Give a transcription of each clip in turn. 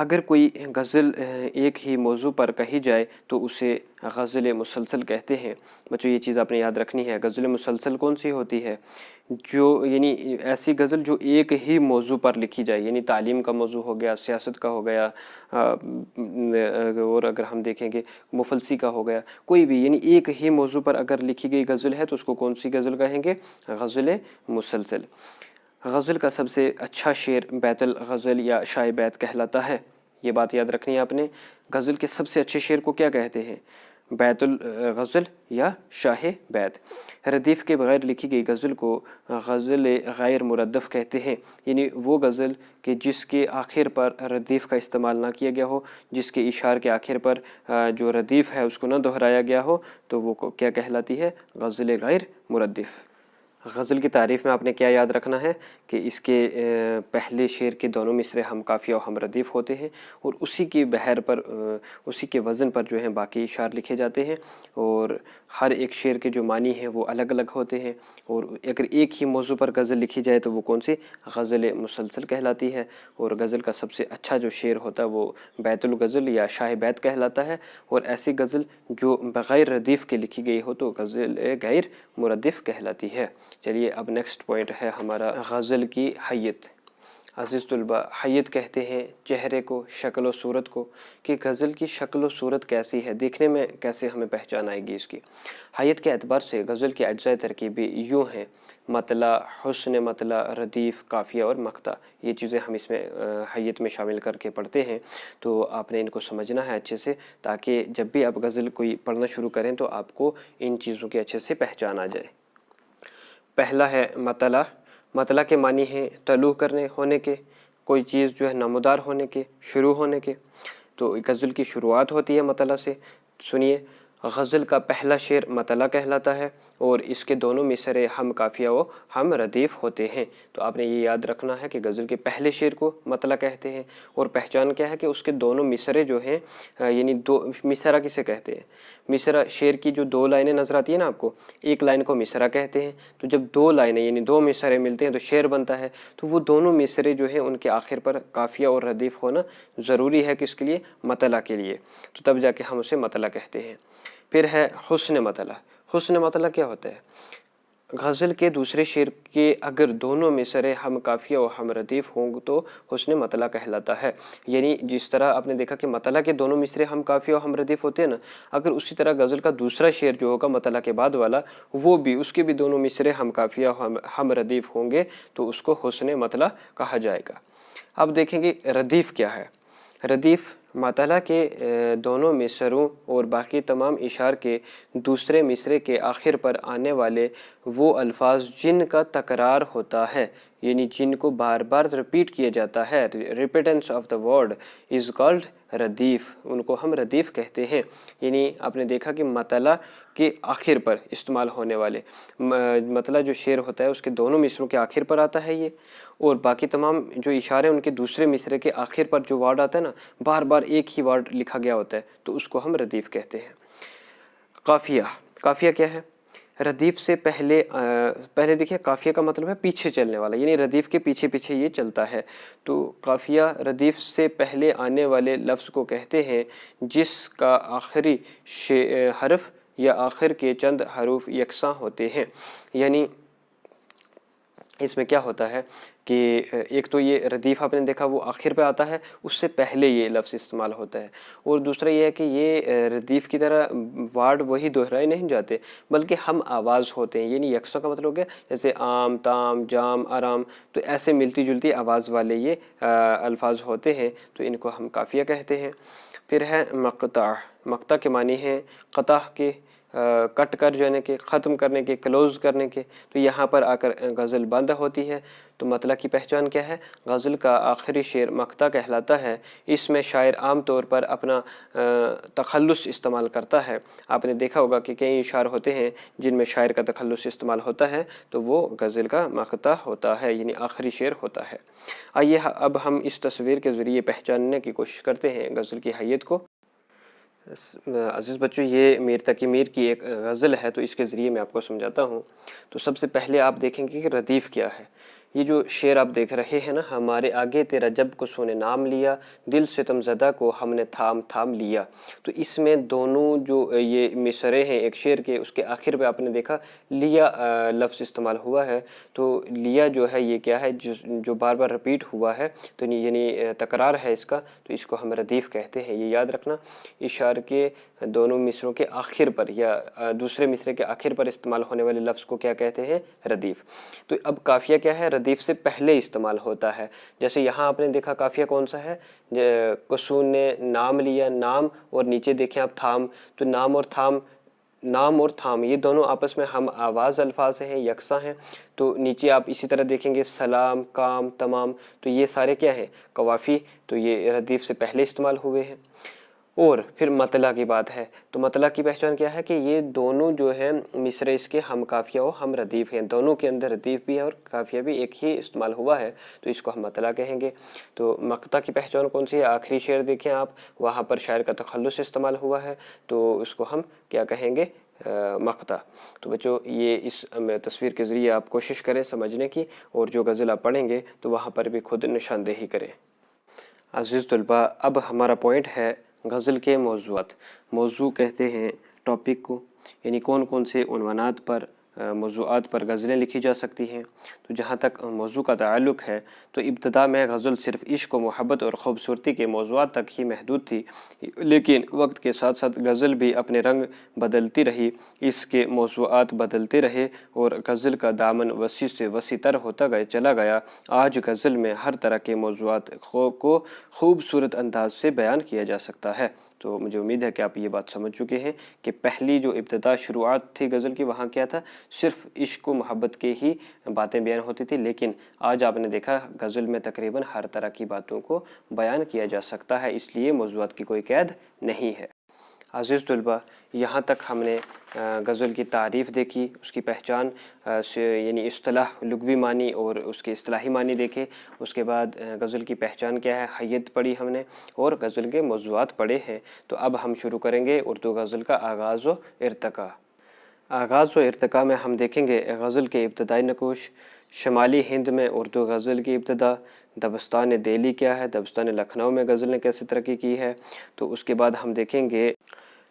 اگر کوئی غزل ایک ہی موضوع پر کہی جائے تو اسے غزل مسلسل کہتے ہیں۔ بچوں یہ چیز آپ نے یاد رکھنی ہے، غزل مسلسل کون سی ہوتی ہے؟ جو یعنی ایسی غزل جو ایک ہی موضوع پر لکھی جائے، یعنی تعلیم کا موضوع ہو گیا، سیاست کا ہو گیا، اور اگر ہم دیکھیں کہ مفلسی کا ہو گیا، کوئی بھی یعنی ایک ہی موضوع پر اگر لکھی گئی غزل ہے تو اس کو کون سی غزل کہیں گے؟ غزل مسلسل۔ غزل کا سب سے اچھا شعر بیت الغزل یا شاہ بیت کہلاتا ہے۔ یہ بات یاد رکھنی ہے آپ نے، غزل کے سب سے اچھے شعر کو کیا کہتے ہیں؟ بیت الغزل یا شاہ بیت۔ ردیف کے بغیر لکھی گئی غزل کو غزل غیر مردف کہتے ہیں، یعنی وہ غزل کہ جس کے آخر پر ردیف کا استعمال نہ کیا گیا ہو، جس کے اشعار کے آخر پر جو ردیف ہے اس کو نہ دہرایا گیا ہو، تو وہ کیا کہلاتی ہے؟ غزل غیر مردف۔ غزل کی تعریف میں آپ نے کیا یاد رکھنا ہے کہ اس کے پہلے شعر کے دونوں مصرے ہم قافیہ و ہم ردیف ہوتے ہیں، اور اسی کی بحر پر، اسی کے وزن پر جو ہیں باقی اشعار لکھے جاتے ہیں، اور ہر ایک شعر کے جو معنی ہیں وہ الگ الگ ہوتے ہیں۔ اور اگر ایک ہی موضوع پر غزل لکھی جائے تو وہ کون سی؟ غزل مسلسل کہلاتی ہے۔ اور غزل کا سب سے اچھا جو شعر ہوتا ہے وہ بیت الغزل یا شاہ بیت کہلاتا ہے، اور ایسی غزل جو بغیر ردیف کے لکھی گئی ہو تو غزل غیر مردف کہلاتی ہے۔ چلیے اب نیکسٹ پوائنٹ ہے ہمارا غزل کی حیت۔ عزیز طلباء، حیت کہتے ہیں چہرے کو، شکل و صورت کو، کہ غزل کی شکل و صورت کیسی ہے، دیکھنے میں کیسے ہمیں پہچان آئے گی اس کی۔ حیت کے اعتبار سے غزل کے اجزاء ترکیبی یوں ہیں: مطلع، حسن مطلع، ردیف، قافیہ اور مقطع۔ یہ چیزیں ہم اس میں حیت میں شامل کر کے پڑھتے ہیں، تو آپ نے ان کو سمجھنا ہے اچھے سے، تاکہ جب بھی آپ غزل کوئی پڑھنا شروع کریں تو آپ کو ان چیزوں کی اچھے سے پہچان آ جائے۔ پہلا ہے مطلع۔ مطلع کے معنی ہیں طلوع کرنے، ہونے کے، کوئی چیز جو ہے نمودار ہونے کے، شروع ہونے کے۔ تو غزل کی شروعات ہوتی ہے مطلع سے۔ سنیے، غزل کا پہلا شعر مطلع کہلاتا ہے، اور اس کے دونوں مصرے ہم قافیہ و ہم ردیف ہوتے ہیں۔ تو آپ نے یہ یاد رکھنا ہے کہ غزل کے پہلے شعر کو مطلع کہتے ہیں، اور پہچان کیا ہے کہ اس کے دونوں مصرے جو ہیں، یعنی دو مصرع کسے کہتے ہیں؟ مصرع، شعر کی جو دو لائنیں نظر آتی ہیں نا آپ کو، ایک لائن کو مصرع کہتے ہیں، تو جب دو لائنیں یعنی دو مصرے ملتے ہیں تو شعر بنتا ہے، تو وہ دونوں مصرے جو ہیں ان کے آخر پر قافیہ اور ردیف ہونا ضروری ہے، کس کے لیے؟ مطلع کے لیے، تو تب جا کے ہم اسے مطلع کہتے ہیں۔ پھر ہے حسن مطلع۔ حسن مطلع کیا ہوتا ہے؟ غزل کے دوسرے شعر کے اگر دونوں مصرے ہم قافیہ و ہم ردیف ہوں تو حسن مطلع کہلاتا ہے۔ یعنی جس طرح آپ نے دیکھا کہ مطلع کے دونوں مصرے ہم قافیہ و ہم ردیف ہوتے ہیں نا، اگر اسی طرح غزل کا دوسرا شعر جو ہوگا مطلع کے بعد والا، وہ بھی اس کے بھی دونوں مصرے ہم قافیہ و ہم ردیف ہوں گے تو اس کو حسن مطلع کہا جائے گا۔ اب دیکھیں گے ردیف کیا ہے۔ ردیف مطلع کے دونوں مصروں اور باقی تمام اشعار کے دوسرے مصرے کے آخر پر آنے والے وہ الفاظ جن کا تکرار ہوتا ہے، یعنی جن کو بار بار ریپیٹ کیا جاتا ہے، repeatness of the word is called radif, ان کو ہم ردیف کہتے ہیں۔ یعنی آپ نے دیکھا کہ مطلع کے آخر پر استعمال ہونے والے، مطلع جو شعر ہوتا ہے اس کے دونوں مصروں کے آخر پر آتا ہے یہ، اور باقی تمام جو اشارے ان کے دوسرے مصرے کے آخر پر جو ورڈ آتا ہے نا، بار بار ایک ہی ورڈ لکھا گیا ہوتا ہے، تو اس کو ہم ردیف کہتے ہیں۔ قافیہ۔ قافیہ کیا ہے؟ ردیف سے پہلے دیکھیے، قافیہ کا مطلب ہے پیچھے چلنے والا، یعنی ردیف کے پیچھے پیچھے یہ چلتا ہے۔ تو قافیہ ردیف سے پہلے آنے والے لفظ کو کہتے ہیں جس کا آخری حرف یا آخر کے چند حروف یکساں ہوتے ہیں۔ یعنی اس میں کیا ہوتا ہے کہ ایک تو یہ ردیف آپ نے دیکھا وہ آخر پہ آتا ہے، اس سے پہلے یہ لفظ استعمال ہوتا ہے، اور دوسرا یہ ہے کہ یہ ردیف کی طرح ورڈ وہی دہرائے نہیں جاتے بلکہ ہم آواز ہوتے ہیں، یعنی یکساں کا مطلب ہو گیا جیسے عام، تام، جام، آرام، تو ایسے ملتی جلتی آواز والے یہ الفاظ ہوتے ہیں، تو ان کو ہم قافیہ کہتے ہیں۔ پھر ہے مقطع۔ مقطع کے معنی ہیں قطع کے، کٹ کر جانے کے، ختم کرنے کے، کلوز کرنے کے، تو یہاں پر آ کر غزل بند ہوتی ہے۔ تو مطلع کی پہچان کیا ہے؟ غزل کا آخری شعر مقطع کہلاتا ہے۔ اس میں شاعر عام طور پر اپنا تخلص استعمال کرتا ہے۔ آپ نے دیکھا ہوگا کہ کئی اشعار ہوتے ہیں جن میں شاعر کا تخلص استعمال ہوتا ہے، تو وہ غزل کا مقطع ہوتا ہے، یعنی آخری شعر ہوتا ہے۔ آئیے اب ہم اس تصویر کے ذریعے پہچاننے کی کوشش کرتے ہیں غزل کی حیت کو۔ عزیز بچوں، یہ میر تقی میر کی ایک غزل ہے، تو اس کے ذریعے میں آپ کو سمجھاتا ہوں۔ تو سب سے پہلے آپ دیکھیں گے کہ ردیف کیا ہے۔ یہ جو شعر آپ دیکھ رہے ہیں نا، ہمارے آگے تیرا جب قصوں نے نام لیا، دل ستم زدہ کو ہم نے تھام تھام لیا. تو اس میں دونوں جو یہ مصرعے ہیں ایک شعر کے، اس کے آخر پہ آپ نے دیکھا لیا لفظ استعمال ہوا ہے. تو لیا جو ہے یہ کیا ہے، جو بار بار رپیٹ ہوا ہے، تو یعنی تکرار ہے اس کا، تو اس کو ہم ردیف کہتے ہیں. یہ یاد رکھنا، اس شعر کے دونوں مصروں کے آخر پر یا دوسرے مصرے کے آخر پر استعمال ہونے والے لفظ کو کیا کہتے ہیں، ردیف. تو اب قافیہ کیا ہے، ردیف سے پہلے استعمال ہوتا ہے. جیسے یہاں آپ نے دیکھا قافیہ کون سا ہے، قصون نے نام لیا، نام، اور نیچے دیکھیں آپ تھام. تو نام اور تھام یہ دونوں آپس میں ہم آواز الفاظ ہیں، یکساں ہیں. تو نیچے آپ اسی طرح دیکھیں گے سلام، کام، تمام، تو یہ سارے کیا ہیں، قوافی. تو یہ ردیف سے پہلے استعمال ہوئے ہیں. اور پھر مطلع کی بات ہے، تو مطلع کی پہچان کیا ہے کہ یہ دونوں جو ہیں مصرے اس کے ہم قافیہ و ہم ردیف ہیں. دونوں کے اندر ردیف بھی ہے اور قافیہ بھی ایک ہی استعمال ہوا ہے، تو اس کو ہم مطلع کہیں گے. تو مقطع کی پہچان کون سی ہے، آخری شعر دیکھیں آپ، وہاں پر شاعر کا تخلص استعمال ہوا ہے، تو اس کو ہم کیا کہیں گے، مقطع. تو بچوں یہ اس تصویر کے ذریعے آپ کوشش کریں سمجھنے کی، اور جو غزل آپ پڑھیں گے تو وہاں پر بھی خود نشاندہی کریں. عزیز طلباء، اب ہمارا پوائنٹ ہے غزل کے موضوعات. موضوع کہتے ہیں ٹاپک کو، یعنی کون کون سے عنوانات پر، موضوعات پر غزلیں لکھی جا سکتی ہیں. تو جہاں تک موضوع کا تعلق ہے تو ابتدا میں غزل صرف عشق و محبت اور خوبصورتی کے موضوعات تک ہی محدود تھی، لیکن وقت کے ساتھ ساتھ غزل بھی اپنے رنگ بدلتی رہی، اس کے موضوعات بدلتے رہے اور غزل کا دامن وسیع سے وسیع تر ہوتا چلا گیا. آج غزل میں ہر طرح کے موضوعات کو خوبصورت انداز سے بیان کیا جا سکتا ہے. تو مجھے امید ہے کہ آپ یہ بات سمجھ چکے ہیں کہ پہلی جو ابتدا شروعات تھی غزل کی، وہاں کیا تھا، صرف عشق و محبت کے ہی باتیں بیان ہوتی تھی، لیکن آج آپ نے دیکھا غزل میں تقریباً ہر طرح کی باتوں کو بیان کیا جا سکتا ہے، اس لیے موضوعات کی کوئی قید نہیں ہے. عزیز طلباء، یہاں تک ہم نے غزل کی تعریف دیکھی، اس کی پہچان یعنی اصطلاح، لغوی معنی اور اس کے اصطلاحی معنی دیکھے. اس کے بعد غزل کی پہچان کیا ہے، حیت پڑھی ہم نے، اور غزل کے موضوعات پڑھے ہیں. تو اب ہم شروع کریں گے اردو غزل کا آغاز و ارتقاء. آغاز و ارتقاء میں ہم دیکھیں گے غزل کے ابتدائی نقوش، شمالی ہند میں اردو غزل کی ابتدا، دبستان دہلی کیا ہے، دبستان لکھنؤ میں غزل نے کیسے ترقی کی ہے. تو اس کے بعد ہم دیکھیں گے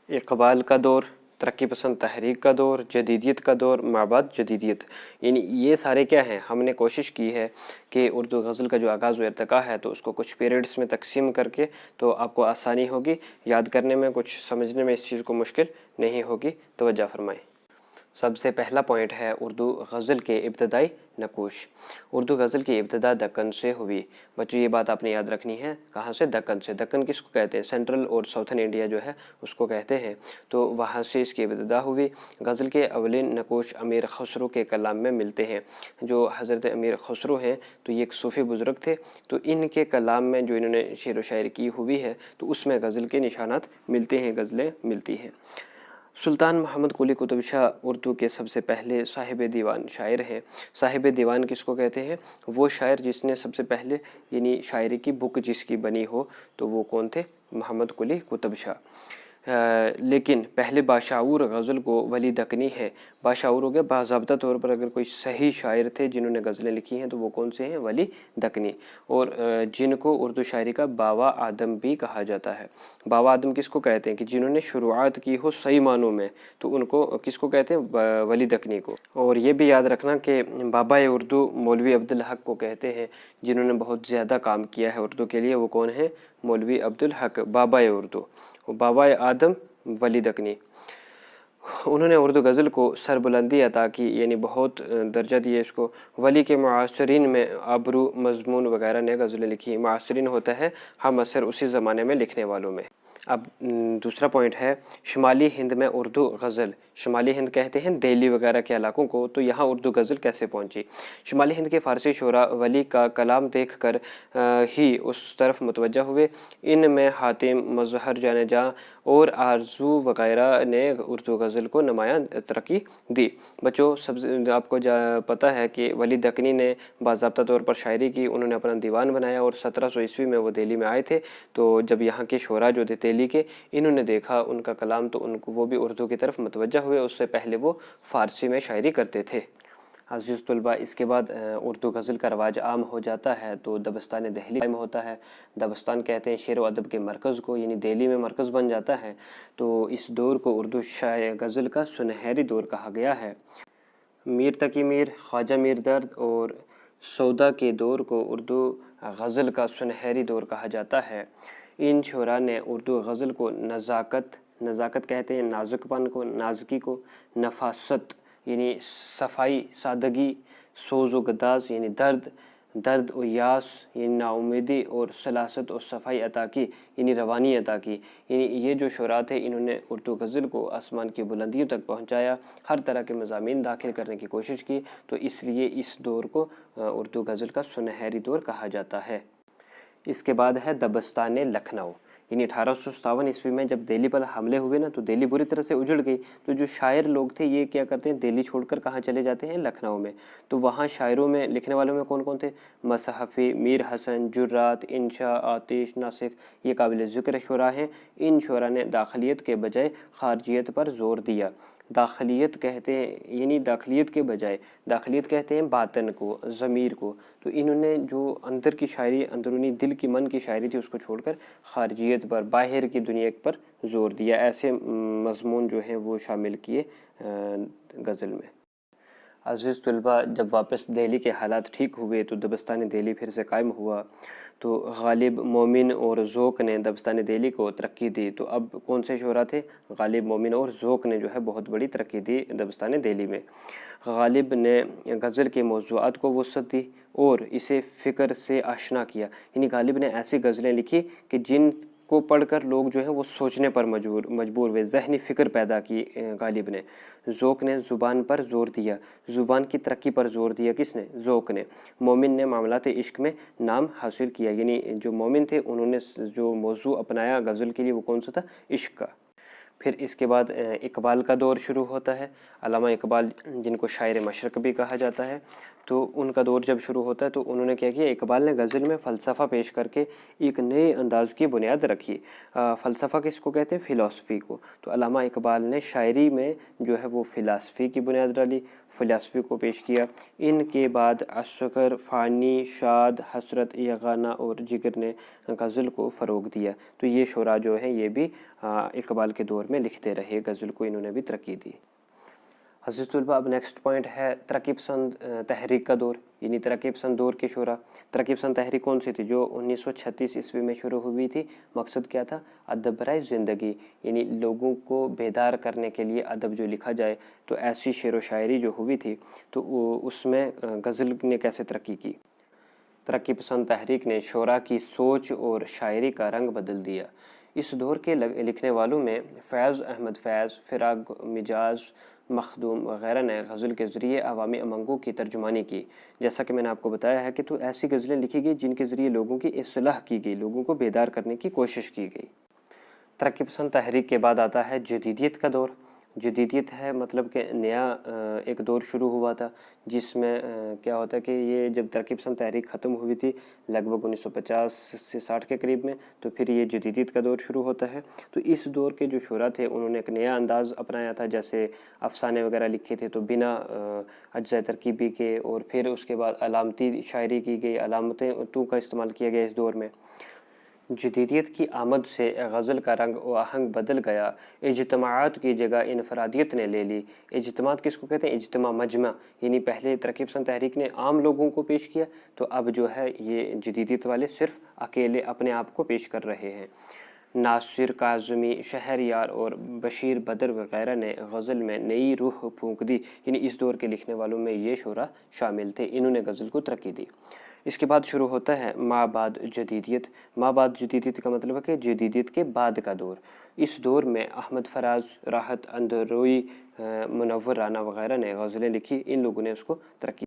اقبال کا دور، ترقی پسند تحریک کا دور، جدیدیت کا دور، ما بعد جدیدیت. یعنی یہ سارے کیا ہیں، ہم نے کوشش کی ہے کہ اردو غزل کا جو آغاز و ارتقاء ہے تو اس کو کچھ پیریڈز میں تقسیم کر کے، تو آپ کو آسانی ہوگی یاد کرنے میں، کچھ سمجھنے میں اس چیز کو مشکل نہیں ہوگی. توجہ فرمائیں. سب سے پہلا پوائنٹ ہے اردو غزل کے ابتدائی نقوش. اردو غزل کی ابتدا دکن سے ہوئی. بچوں یہ بات آپ نے یاد رکھنی ہے، کہاں سے، دکن سے. دکن کس کو کہتے ہیں، سینٹرل اور ساؤتھن انڈیا جو ہے اس کو کہتے ہیں. تو وہاں سے اس کی ابتدا ہوئی. غزل کے اولین نقوش امیر خسرو کے کلام میں ملتے ہیں. جو حضرت امیر خسرو ہیں تو یہ ایک صوفی بزرگ تھے، تو ان کے کلام میں جو انہوں نے شعر و شاعری کی ہوئی ہے تو اس میں غزل کے نشانات ملتے ہیں، غزلیں ملتی ہیں. سلطان محمد قلی قطب شاہ اردو کے سب سے پہلے صاحب دیوان شاعر ہیں. صاحب دیوان کس کو کہتے ہیں، وہ شاعر جس نے سب سے پہلے یعنی شاعری کی بک جس کی بنی ہو، تو وہ کون تھے، محمد قلی قطب شاہ. لیکن پہلے باشعور غزل کو ولی دکنی ہے. باشعور ہو گیا باضابطہ طور پر، اگر کوئی صحیح شاعر تھے جنہوں نے غزلیں لکھی ہیں تو وہ کون سے ہیں، ولی دکنی. اور جن کو اردو شاعری کا باوا آدم بھی کہا جاتا ہے. باوا آدم کس کو کہتے ہیں کہ جنہوں نے شروعات کی ہو صحیح معنوں میں، تو ان کو کس کو کہتے ہیں، ولی دکنی کو. اور یہ بھی یاد رکھنا کہ بابا اردو مولوی عبدالحق کو کہتے ہیں، جنہوں نے بہت زیادہ کام کیا ہے اردو کے لیے، وہ کون ہیں، مولوی عبدالحق بابا اردو. بابا آدم ولی دکنی، انہوں نے اردو غزل کو سربلندی عطا کی، یعنی بہت درجہ دیے اس کو. ولی کے معاصرین میں ابرو، مضمون وغیرہ نے غزلیں لکھی. معاصرین ہوتا ہے ہم عصر، اسی زمانے میں لکھنے والوں میں. اب دوسرا پوائنٹ ہے شمالی ہند میں اردو غزل. شمالی ہند کہتے ہیں دہلی وغیرہ کے علاقوں کو، تو یہاں اردو غزل کیسے پہنچی. شمالی ہند کے فارسی شعراء ولی کا کلام دیکھ کر ہی اس طرف متوجہ ہوئے. ان میں حاتم، مظہر جان جاں اور آرزو وغیرہ نے اردو غزل کو نمایاں ترقی دی. بچوں آپ کو پتہ ہے کہ ولی دکنی نے باضابطہ طور پر شاعری کی، انہوں نے اپنا دیوان بنایا اور 1700 عیسوی میں وہ دہلی میں آئے تھے. تو جب یہاں کے شعراء جو تھے دہلی کے، انہوں نے دیکھا ان کا کلام تو وہ بھی اردو کی طرف متوجہ ہوئے. اس سے پہلے وہ فارسی میں شاعری کرتے تھے. عزیز طلبہ، اس کے بعد اردو غزل کا رواج عام ہو جاتا ہے تو دبستان دہلی قائم ہوتا ہے۔ دبستان کہتے ہیں شعر و ادب کے مرکز کو، یعنی دہلی میں مرکز بن جاتا ہے۔ تو اس دور کو اردو غزل کا سنہری دور کہا گیا ہے۔ میر تقی میر، خواجہ میر درد اور سودا کے دور کو اردو غزل کا سنہری دور کہا جاتا ہے۔ ان شعراء نے اردو غزل کو نزاکت کہتے ہیں نازک پن کو، نازکی کو، نفاست یعنی صفائی، سادگی، سوز و گداز یعنی درد و یاس یعنی ناامیدی، اور سلاست و صفائی عطا کی یعنی روانی عطا کی۔ یعنی یہ جو شعراء تھے انہوں نے اردو غزل کو آسمان کی بلندیوں تک پہنچایا، ہر طرح کے مضامین داخل کرنے کی کوشش کی، تو اس لیے اس دور کو اردو غزل کا سنہری دور کہا جاتا ہے۔ اس کے بعد ہے دبستان لکھنؤ، یعنی 1857 عیسوی میں جب دہلی پر حملے ہوئے نا تو دہلی بری طرح سے اجڑ گئی۔ تو جو شاعر لوگ تھے یہ کیا کرتے ہیں، دہلی چھوڑ کر کہاں چلے جاتے ہیں، لکھنؤ میں۔ تو وہاں شاعروں میں، لکھنے والوں میں کون کون تھے، مصحفی، میر حسن، جرات، انشا، آتش، ناسک، یہ قابل ذکر شعراء ہیں۔ ان شعراء نے داخلیت کے بجائے خارجیت پر زور دیا۔ داخلیت کہتے ہیں، یعنی داخلیت کے بجائے، داخلیت کہتے ہیں باطن کو، ضمیر کو۔ تو انہوں نے جو اندر کی شاعری، اندرونی دل کی من کی شاعری تھی اس کو چھوڑ کر خارجیت پر، باہر کی دنیا پر زور دیا۔ ایسے مضمون جو ہیں وہ شامل کیے غزل میں۔ عزیز طلبہ، جب واپس دہلی کے حالات ٹھیک ہوئے تو دبستان دہلی پھر سے قائم ہوا۔ تو غالب، مومن اور ذوق نے دبستان دہلی کو ترقی دی۔ تو اب کون سے شعراء تھے، غالب، مومن اور ذوق نے جو ہے بہت بڑی ترقی دی دبستان دہلی میں۔ غالب نے غزل کے موضوعات کو وسعت دی اور اسے فکر سے آشنا کیا، یعنی غالب نے ایسی غزلیں لکھی کہ جن کو پڑھ کر لوگ جو ہیں وہ سوچنے پر مجبور ہوئے، ذہنی فکر پیدا کی غالب نے۔ ذوق نے زبان پر زور دیا، زبان کی ترقی پر زور دیا، کس نے، ذوق نے۔ مومن نے معاملات عشق میں نام حاصل کیا، یعنی جو مومن تھے انہوں نے جو موضوع اپنایا غزل کے لیے وہ کون سا تھا، عشق کا۔ پھر اس کے بعد اقبال کا دور شروع ہوتا ہے۔ علامہ اقبال جن کو شاعر مشرق بھی کہا جاتا ہے، تو ان کا دور جب شروع ہوتا ہے تو انہوں نے کیا کیا، اقبال نے غزل میں فلسفہ پیش کر کے ایک نئے انداز کی بنیاد رکھی۔ فلسفہ کس کو کہتے ہیں، فلاسفی کو۔ تو علامہ اقبال نے شاعری میں جو ہے وہ فلاسفی کی بنیاد ڈالی، فلاسفی کو پیش کیا۔ ان کے بعد عسکر، فانی، شاد، حسرت، یگانہ اور جگر نے غزل کو فروغ دیا۔ تو یہ شعراء جو ہیں یہ بھی اقبال کے دور میں لکھتے رہے، غزل کو انہوں نے بھی ترقی دی۔ عزیز طلبہ، اب نیکسٹ پوائنٹ ہے ترقی پسند تحریک کا دور، یعنی ترقی پسند دور کے شعراء۔ ترقی پسند تحریک کون سی تھی، جو 1936 عیسوی میں شروع ہوئی تھی۔ مقصد کیا تھا، ادب برائے زندگی، یعنی لوگوں کو بیدار کرنے کے لیے ادب جو لکھا جائے۔ تو ایسی شعر و شاعری جو ہوئی تھی تو اس میں غزل نے کیسے ترقی کی۔ ترقی پسند تحریک نے شعراء کی سوچ اور شاعری کا رنگ بدل دیا۔ اس دور کے لکھنے والوں میں فیض احمد فیض، فراق مجاز، مخدوم وغیرہ نے غزل کے ذریعے عوامی امنگوں کی ترجمانی کی۔ جیسا کہ میں نے آپ کو بتایا ہے کہ تو ایسی غزلیں لکھی گئی جن کے ذریعے لوگوں کی اصلاح کی گئی، لوگوں کو بیدار کرنے کی کوشش کی گئی۔ ترقی پسند تحریک کے بعد آتا ہے جدیدیت کا دور۔ جدیدیت ہے مطلب کہ نیا ایک دور شروع ہوا تھا، جس میں کیا ہوتا ہے کہ یہ جب ترقی پسند تحریک ختم ہوئی تھی لگ بھگ 1950 سے 60 کے قریب میں، تو پھر یہ جدیدیت کا دور شروع ہوتا ہے۔ تو اس دور کے جو شعراء تھے انہوں نے ایک نیا انداز اپنایا تھا، جیسے افسانے وغیرہ لکھے تھے تو بنا اجزاء ترکیبی کے، اور پھر اس کے بعد علامتی شاعری کی گئی، علامتوں کا استعمال کیا گیا اس دور میں۔ جدیدیت کی آمد سے غزل کا رنگ و آہنگ بدل گیا، اجتماعات کی جگہ انفرادیت نے لے لی۔ اجتماعات کس کو کہتے ہیں، اجتماع، مجمع، یعنی پہلے ترقی پسند تحریک نے عام لوگوں کو پیش کیا، تو اب جو ہے یہ جدیدیت والے صرف اکیلے اپنے آپ کو پیش کر رہے ہیں۔ ناصر کاظمی، شہریار اور بشیر بدر وغیرہ نے غزل میں نئی روح پھونک دی، یعنی اس دور کے لکھنے والوں میں یہ شعراء شامل تھے، انہوں نے غزل کو ترقی دی۔ اس کے بعد شروع ہوتا ہے ما بعد جدیدیت۔ ما بعد جدیدیت کا مطلب ہے کہ جدیدیت کے بعد کا دور۔ اس دور میں احمد فراز، راحت اندروئی، منور رانا وغیرہ نے غزلیں لکھی، ان لوگوں نے اس کو ترقی،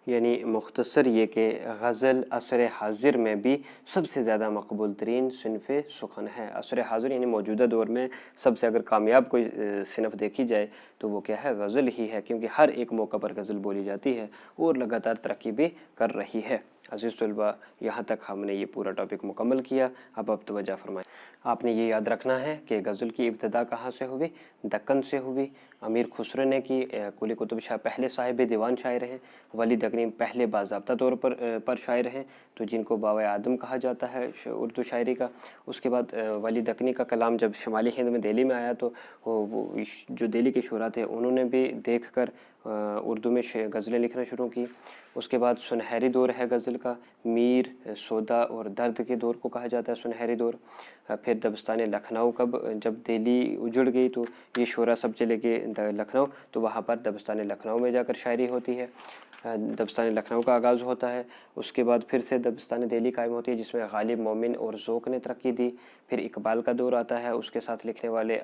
یعنی مختصر یہ کہ غزل عصر حاضر میں بھی سب سے زیادہ مقبول ترین صنف سخن ہے۔ عصر حاضر یعنی موجودہ دور میں سب سے اگر کامیاب کوئی صنف دیکھی جائے تو وہ کیا ہے، غزل ہی ہے، کیونکہ ہر ایک موقع پر غزل بولی جاتی ہے اور لگاتار ترقی بھی کر رہی ہے۔ عزیز طلبہ، یہاں تک ہم نے یہ پورا ٹاپک مکمل کیا۔ اب توجہ فرمائیں، آپ نے یہ یاد رکھنا ہے کہ غزل کی ابتدا کہاں سے ہوئی، دکن سے ہوئی۔ امیر خسرو نے کی۔ قلی قطب شاہ پہلے صاحب دیوان شاعر ہیں۔ ولی دکنی پہلے باضابطہ طور پر شاعر ہیں، تو جن کو باوائے آدم کہا جاتا ہے اردو شاعری کا۔ اس کے بعد ولی دکنی کا کلام جب شمالی ہند میں دہلی میں آیا تو وہ جو دہلی کے شعراء تھے انہوں نے بھی دیکھ کر اردو میں غزلیں لکھنا شروع کی۔ اس کے بعد سنہری دور ہے غزل کا، میر، سودا اور درد کے دور کو کہا جاتا ہے سنہری دور۔ پھر دبستان لکھنؤ جب دہلی اجڑ گئی تو یہ شعراء سب چلے گئے لکھنؤ، تو وہاں پر دبستان لکھنؤ میں جا کر شاعری ہوتی ہے، دبستان لکھنؤ کا آغاز ہوتا ہے۔ اس کے بعد پھر سے دبستان دہلی قائم ہوتی ہے، جس میں غالب، مومن اور ذوق نے ترقی دی۔ پھر اقبال کا دور آتا ہے، اس کے ساتھ لکھنے والے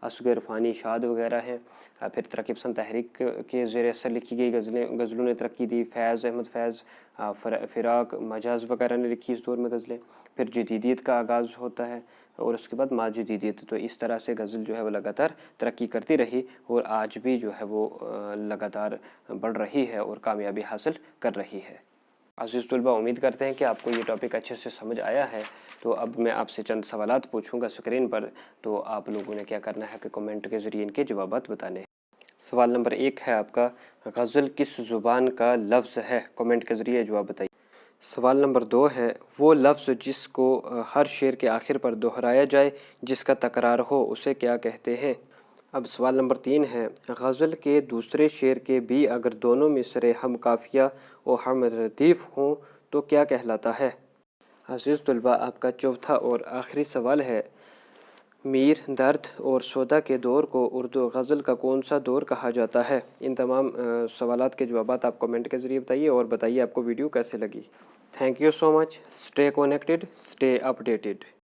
اصغر، فانی، شاد وغیرہ ہیں۔ پھر ترقی پسند تحریک کے زیر اثر لکھی گئی غزلوں نے ترقی دی، فیض، احمد فیض، فراق، مجاز وغیرہ نے لکھی اس دور میں غزلیں۔ پھر جدیدیت کا آغاز ہوتا ہے اور اس کے بعد ما جدیدیت۔ تو اس طرح سے غزل جو ہے وہ لگاتار ترقی کرتی رہی اور آج بھی جو ہے وہ لگاتار بڑھ رہی ہے اور کامیابی حاصل کر رہی ہے۔ عزیز طلبہ، امید کرتے ہیں کہ آپ کو یہ ٹاپک اچھے سے سمجھ آیا ہے۔ تو اب میں آپ سے چند سوالات پوچھوں گا اسکرین پر، تو آپ لوگوں نے کیا کرنا ہے کہ کمنٹ کے ذریعے ان کے جوابات بتانے ہیں۔ سوال نمبر 1 ہے آپ کا، غزل کس زبان کا لفظ ہے؟ کمنٹ کے ذریعے جواب بتائیے۔ سوال نمبر 2 ہے، وہ لفظ جس کو ہر شعر کے آخر پر دہرایا جائے، جس کا تکرار ہو، اسے کیا کہتے ہیں؟ اب سوال نمبر 3 ہے، غزل کے دوسرے شعر کے بھی اگر دونوں مصرعے ہم قافیہ و ہم ردیف ہوں تو کیا کہلاتا ہے؟ عزیز طلبہ، آپ کا چوتھا اور آخری سوال ہے، میر، درد اور سودا کے دور کو اردو غزل کا کون سا دور کہا جاتا ہے؟ ان تمام سوالات کے جوابات آپ کمنٹ کے ذریعے بتائیے اور بتائیے آپ کو ویڈیو کیسے لگی۔ Thank you so much, stay connected, stay updated.